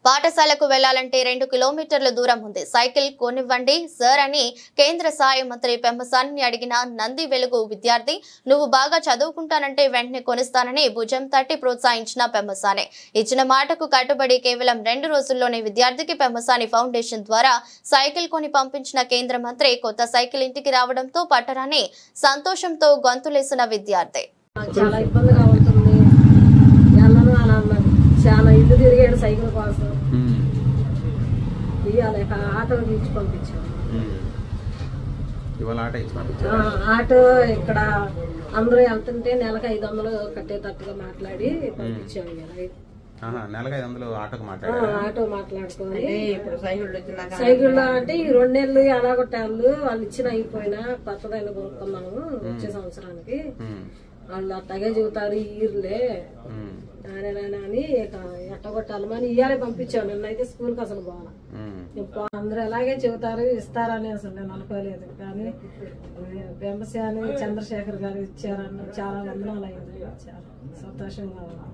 పాఠశాలకు వెళ్లాలంటే 2 కిలోమీటర్ల దూరం ఉంది. సైకిల్ కొనివ్వండి సార్ అని కేంద్ర సహాయ మంత్రి పెమ్మసానిని అడిగిన నంది వెలుగు విద్యార్థి నువ్వు బాగా చదువుకుంటానంటే వెంటనే కొనిస్తానని భుజం తట్టి ప్రోత్సహించిన పెమ్మసాని ఇచ్చిన మాటకు కట్టుబడి కేవలం 2 రోజుల్లోనే విద్యార్థికి పెమ్మసాని ఫౌండేషన్ ద్వారా సైకిల్ కొని పంపించిన కేంద్ర మంత్రి కొత్త సైకిల్ ఇంటికి రావడంతో పట్టరాని సంతోషంతో గొంతులేసిన విద్యార్థి. చాలా ఇబ్బందిగా ఉంటుంది. చాలా ఇల్లు తిరిగాడు సైకిల్ కోసం. ఇవాళ ఆటో ఇచ్చి పంపించాడు. ఆటో ఇక్కడ అందరూ వెళ్తుంటే నెలకు 500 కట్టేటట్టుగా మాట్లాడి పంపించాము. ఆటో మాట్లాడుకోవాలి. సైకిల్ అంటే ఈ 2 నెలలు ఎలాగొట్టాళ్ళు వాళ్ళు ఇచ్చిన అయిపోయినా కొత్తదైన కొనుక్కున్నాము వచ్చే సంవత్సరానికి. వాళ్ళు అట్టగే చెబుతారు ఈర్లే అని ఎట్టగొట్టాలని ఇయ్యాలే పంపించాను. నిన్నైతే స్కూల్కి అసలు పోవాలి. అందరూ ఎలాగే చెబుతారు ఇస్తారని అసలు నేను అనుకోలేదు. కానీ పెమ్మసాని చంద్రశేఖర్ గారు ఇచ్చారని చాలా వందనాలు అయింది. చాలా సంతోషంగా ఉంది.